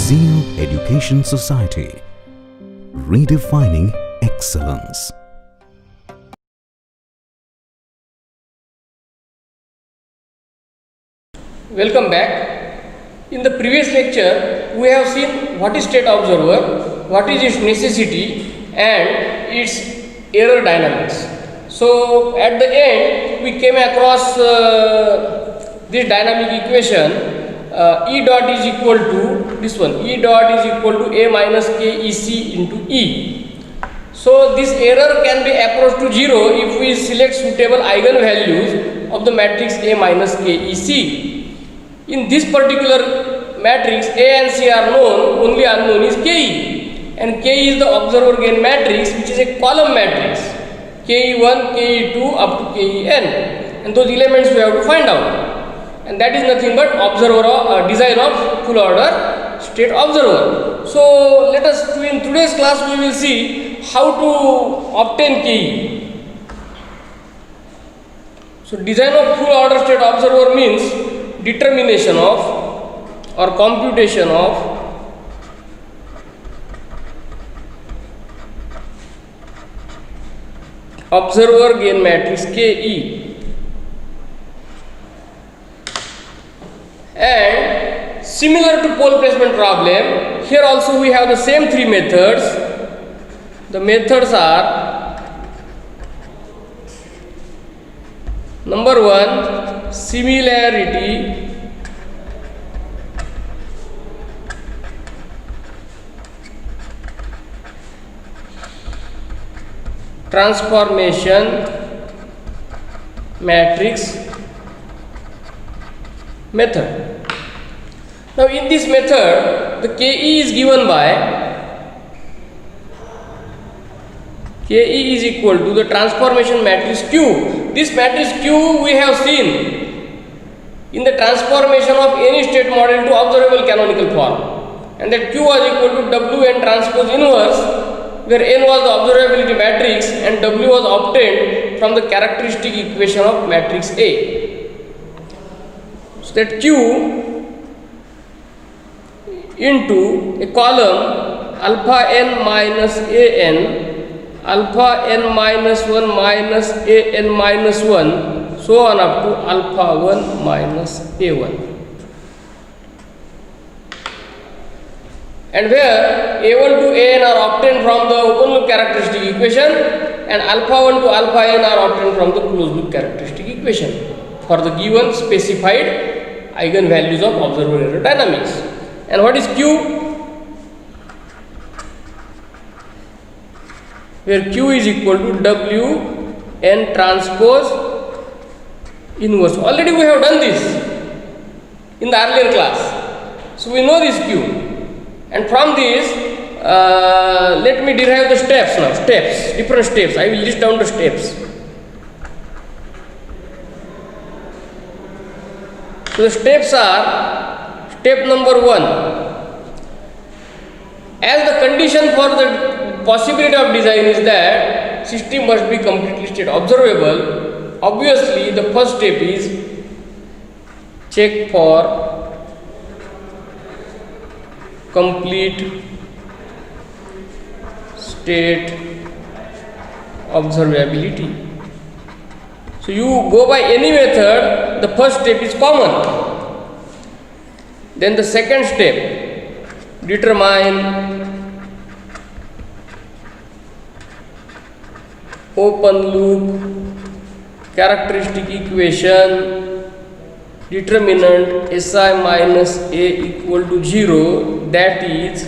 Zeal Education Society, redefining excellence. Welcome back. In the previous lecture, we have seen what is state observer, what is its necessity and its error dynamics. So at the end, we came across this dynamic equation. E dot is equal to this one. E dot is equal to A minus K EC into E. So this error can be approached to 0 if we select suitable eigenvalues of the matrix A minus K EC. In this particular matrix, A and C are known, only unknown is Ke, and Ke is the observer gain matrix, which is a column matrix, Ke1, Ke2 up to Ken, and those elements we have to find out, and that is nothing but observer design of full order state observer. So let us, in today's class we will see how to obtain Ke. So design of full order state observer means determination of or computation of observer gain matrix Ke, and similar to pole placement problem, here also we have the same three methods. The methods are: number one, similarity, transformation matrix method. Now in this method, the Ke is given by Ke is equal to the transformation matrix Q. This matrix Q we have seen in the transformation of any state model to observable canonical form, and that Q was equal to Wn transpose inverse, where N was the observability matrix and W was obtained from the characteristic equation of matrix A. So that Q into a column alpha n minus an, alpha n minus 1 minus an minus 1, so on up to alpha 1 minus a1. And where a1 to an are obtained from the open loop characteristic equation and alpha 1 to alpha n are obtained from the closed loop characteristic equation for the given specified eigenvalues of observer error dynamics. And what is Q? Where Q is equal to W n transpose inverse. Already we have done this in the earlier class. So we know this Q. And from this, let me derive the steps now. Steps, different steps. I will list down the steps. So the steps are: step number 1. As the condition for the possibility of design is that system must be completely state observable, obviously the first step is check for complete state observability. So you go by any method, the first step is common. Then the second step, determine open loop characteristic equation, determinant Si minus A equal to 0, that is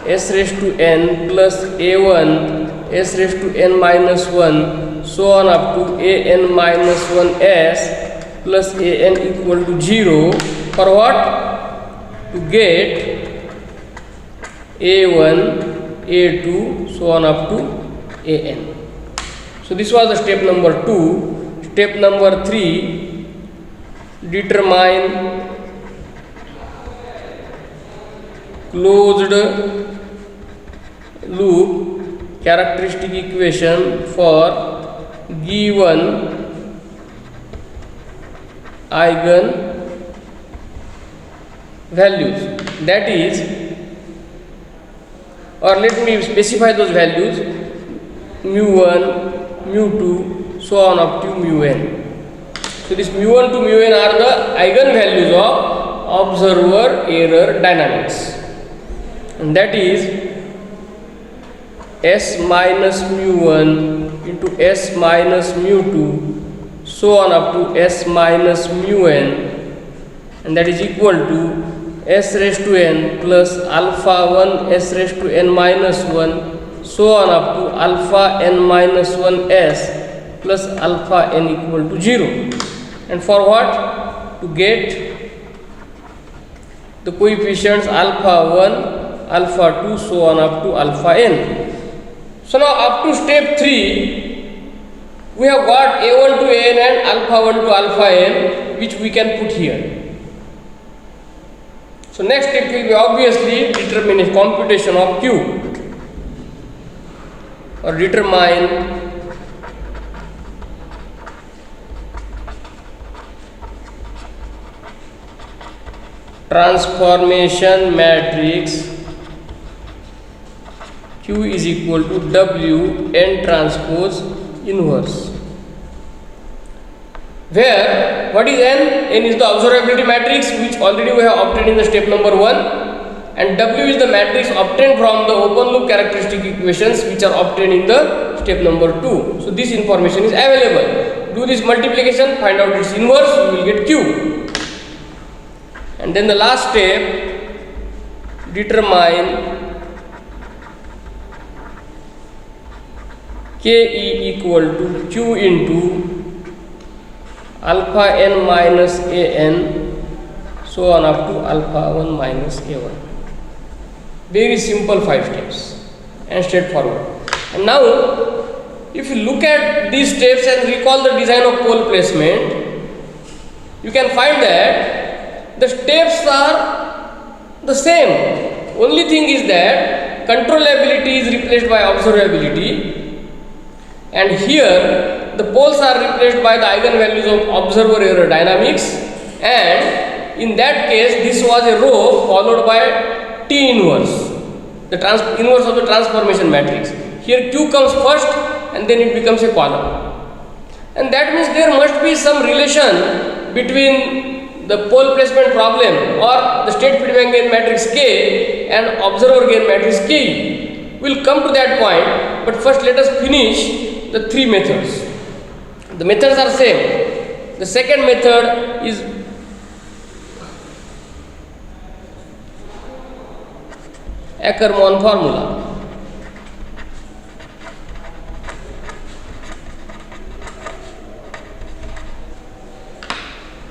S raised to n plus A1 S raised to n minus 1, so on up to an minus 1s plus an equal to 0, for what? To get A1, A2, so on up to an. So this was the step number 2. Step number 3, determine closed loop characteristic equation for given eigen values, that is, or let me specify those values, mu1, mu2, so on up to mu(n). So this mu1 to mu(n) are the eigenvalues of observer error dynamics, and that is s minus mu1 into s minus mu2, so on up to s minus mu(n), and that is equal to s raised to n plus alpha 1 s raised to n minus 1, so on up to alpha n minus 1 s plus alpha n equal to 0. And for what? To get the coefficients alpha 1, alpha 2, so on up to alpha n. So now up to step 3, we have got a1 to an and alpha 1 to alpha n, which we can put here. So next step will be obviously determine a computation of q, or determine transformation matrix q is equal to w n transpose inverse, where what is n? N is the observability matrix which already we have obtained in the step number 1, and w is the matrix obtained from the open loop characteristic equations which are obtained in the step number 2. So this information is available. Do this multiplication, find out its inverse, you will get q. And then the last step, determine ke equal to q into alpha n minus an, so on up to alpha 1 minus a1. Very simple 5 steps and straightforward. And now if you look at these steps and recall the design of pole placement, you can find that the steps are the same. Only thing is that controllability is replaced by observability, and here the poles are replaced by the eigenvalues of observer error dynamics, and in that case this was a row followed by T inverse, the inverse of the transformation matrix. Here Q comes first and then it becomes a column, and that means there must be some relation between the pole placement problem or the state feedback gain matrix K and observer gain matrix K. We will come to that point, but first let us finish the 3 methods. The methods are same. The second method is Ackermann formula.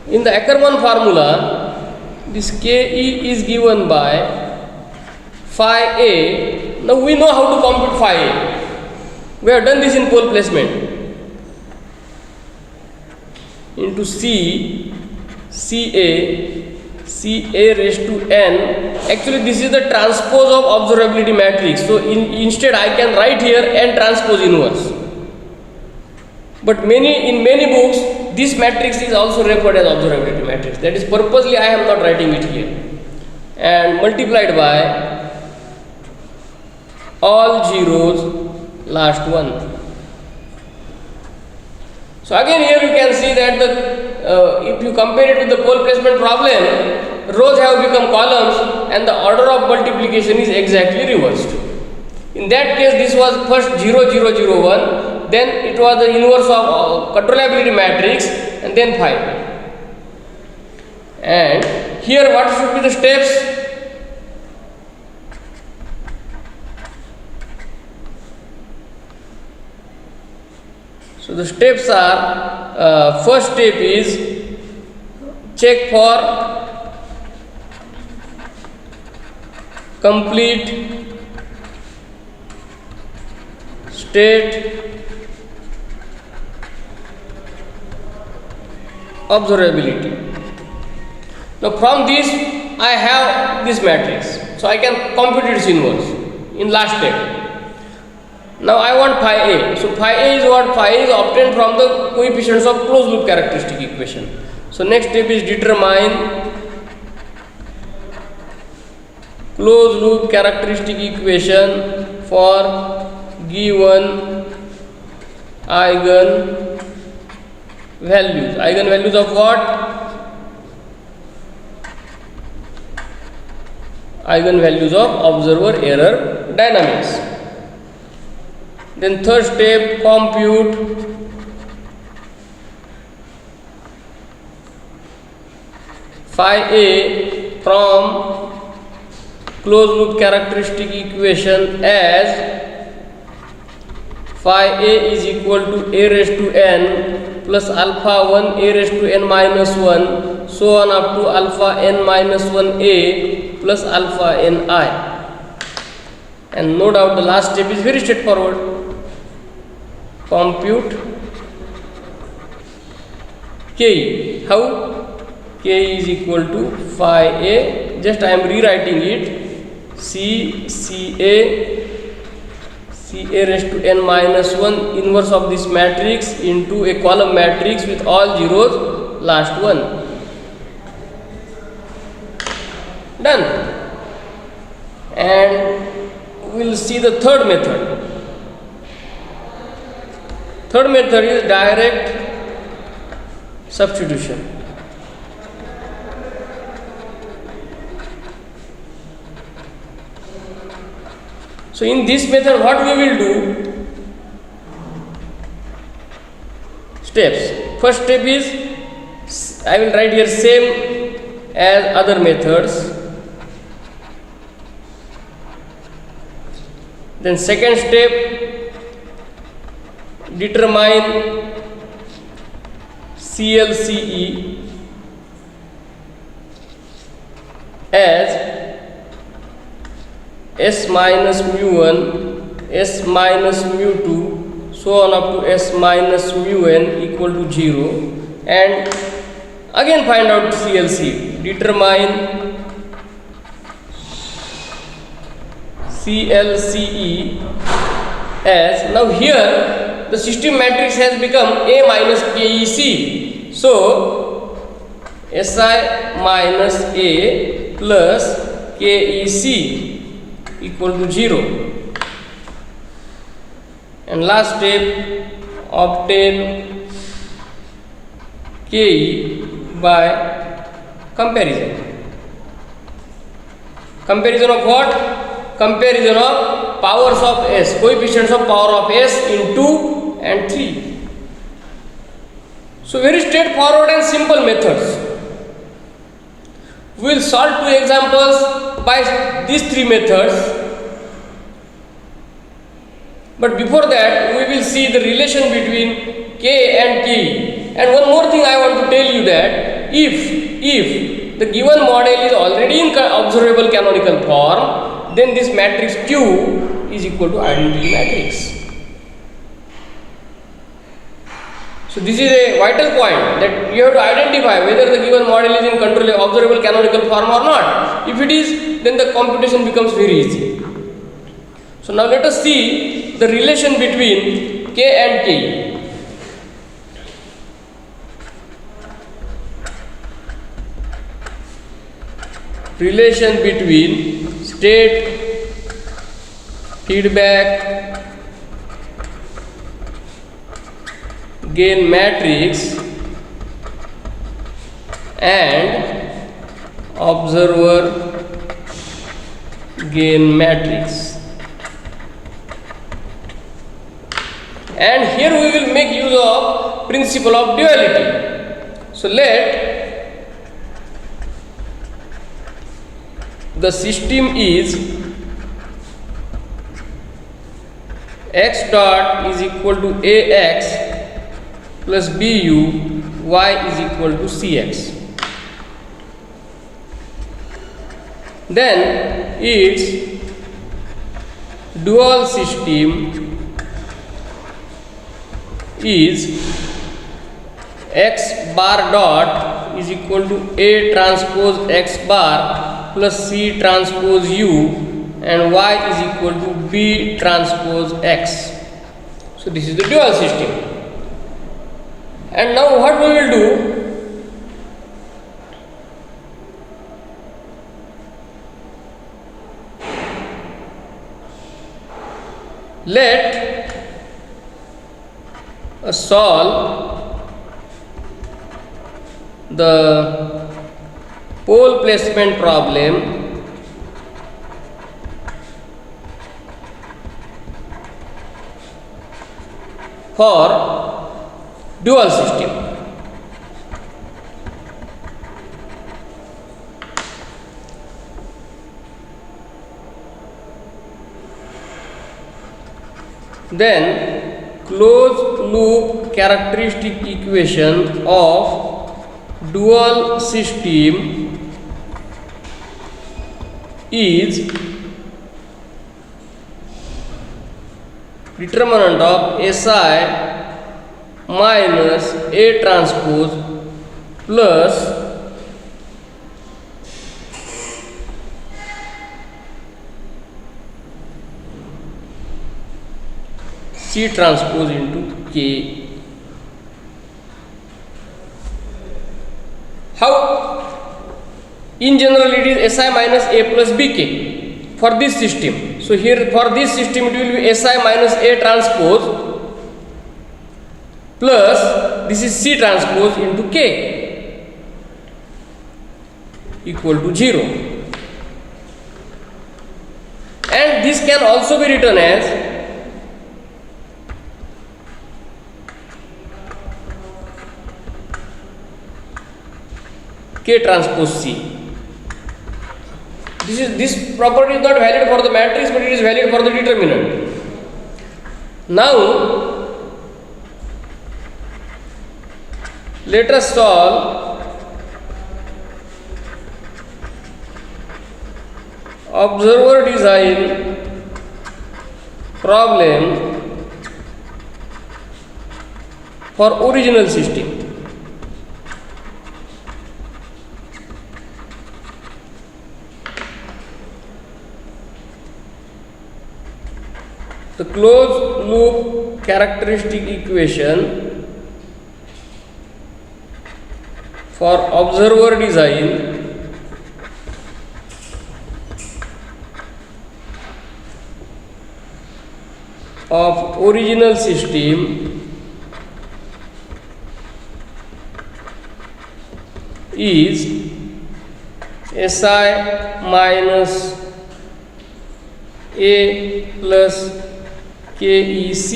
In the Ackermann formula, this Ke is given by phi a. Now we know how to compute phi a. We have done this in pole placement. Into C, Ca raised to n. Actually this is the transpose of observability matrix. So instead I can write here n transpose inverse. But in many books this matrix is also referred as observability matrix. That is purposely I am not writing it here. And multiplied by all zeros last one. So again here you can see that if you compare it with the pole placement problem, rows have become columns and the order of multiplication is exactly reversed. In that case this was first 0 0 0 1, then it was the inverse of controllability matrix, and then phi. And here what should be the steps? So the steps are, first step is check for complete state observability. Now from this I have this matrix, so I can compute its inverse in last step. Now I want phi a. So phi a is what? Phi a is obtained from the coefficients of closed loop characteristic equation. So next step is determine closed loop characteristic equation for given eigenvalues of what? Eigenvalues of observer error dynamics. Then third step, compute phi a from closed loop characteristic equation as phi a is equal to a raised to n plus alpha 1 a raised to n minus 1 so on up to alpha n minus 1 a plus alpha n I. And no doubt the last step is very straightforward. Compute K. How? K is equal to phi a, just I am rewriting it, CA raised to n minus 1 inverse of this matrix into a column matrix with all zeros last one. Done. And we will see the third method. Third method is direct substitution. So in this method what we will do? Steps. First step is, I will write here same as other methods. Then second step, determine CLCE as S minus mu1, S minus mu2, so on up to S minus mu n equal to 0, and again find out CLCE. Determine CLCE as, now here the system matrix has become A minus KEC. So Si minus A plus KEC equal to 0. And last step, obtain Ke by comparison. Comparison of what? Comparison of powers of S, coefficients of power of S in 2 and 3. So very straightforward and simple methods. We will solve two examples by these three methods. But before that, we will see the relation between K and Ke. And one more thing I want to tell you, that if the given model is already in observable canonical form, then this matrix Q is equal to identity matrix. So this is a vital point, that you have to identify whether the given model is in observable canonical form or not. If it is, then the computation becomes very easy. So now let us see the relation between K and Ke. Relation between state feedback gain matrix and observer gain matrix. And here we will make use of principle of duality. So let the system is x dot is equal to ax plus bu, y is equal to cx. Then its dual system is x bar dot is equal to A transpose x bar plus C transpose U, and y is equal to B transpose x. So this is the dual system. And now what we will do, Let us solve the pole placement problem for dual system. Then closed loop characteristic equation of dual system is determinant of SI minus A transpose plus C transpose into K. How? In general, it is SI minus A plus BK for this system. So here for this system it will be SI minus A transpose plus this is C transpose into K equal to 0. And this can also be written as K transpose C. This property is not valid for the matrix, but it is valid for the determinant. Now let us solve observer design problem for original system. The closed loop characteristic equation for observer design of original system is SI minus A plus KEC.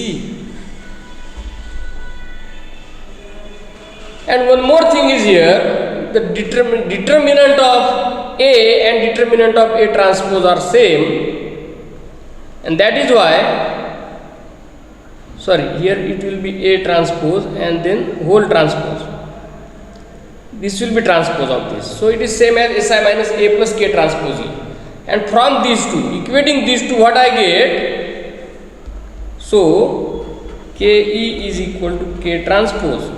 And one more thing is here, the determinant of A and determinant of A transpose are same, and that is why, here it will be A transpose and then whole transpose. This will be transpose of this. So it is same as SI minus A plus K transpose E. And from these two, equating these two, what I get? So KE is equal to K transpose,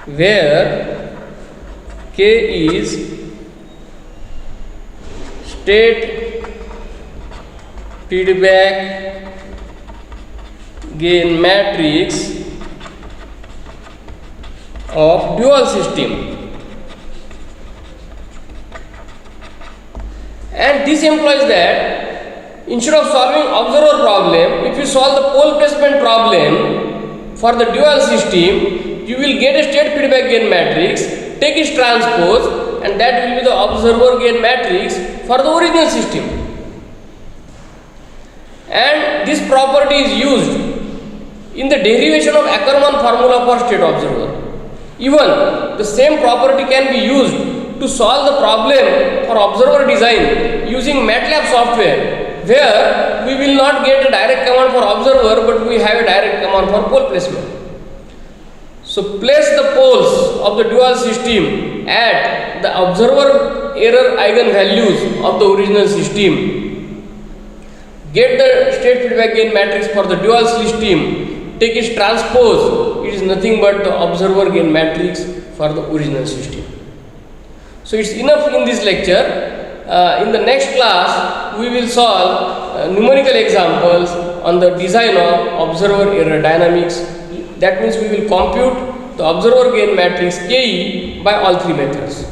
where K is state feedback gain matrix of dual system. And this implies that instead of solving observer problem, if you solve the pole placement problem for the dual system, you will get a state feedback gain matrix, take its transpose, and that will be the observer gain matrix for the original system. And this property is used in the derivation of Ackermann formula for state observer. Even the same property can be used to solve the problem for observer design using MATLAB software, where we will not get a direct command for observer, but we have a direct command for pole placement. So place the poles of the dual system at the observer error eigenvalues of the original system, get the state feedback gain matrix for the dual system, take its transpose, it is nothing but the observer gain matrix for the original system. So it's enough in this lecture. In the next class, we will solve numerical examples on the design of observer error dynamics. That means we will compute the observer gain matrix KE by all three methods.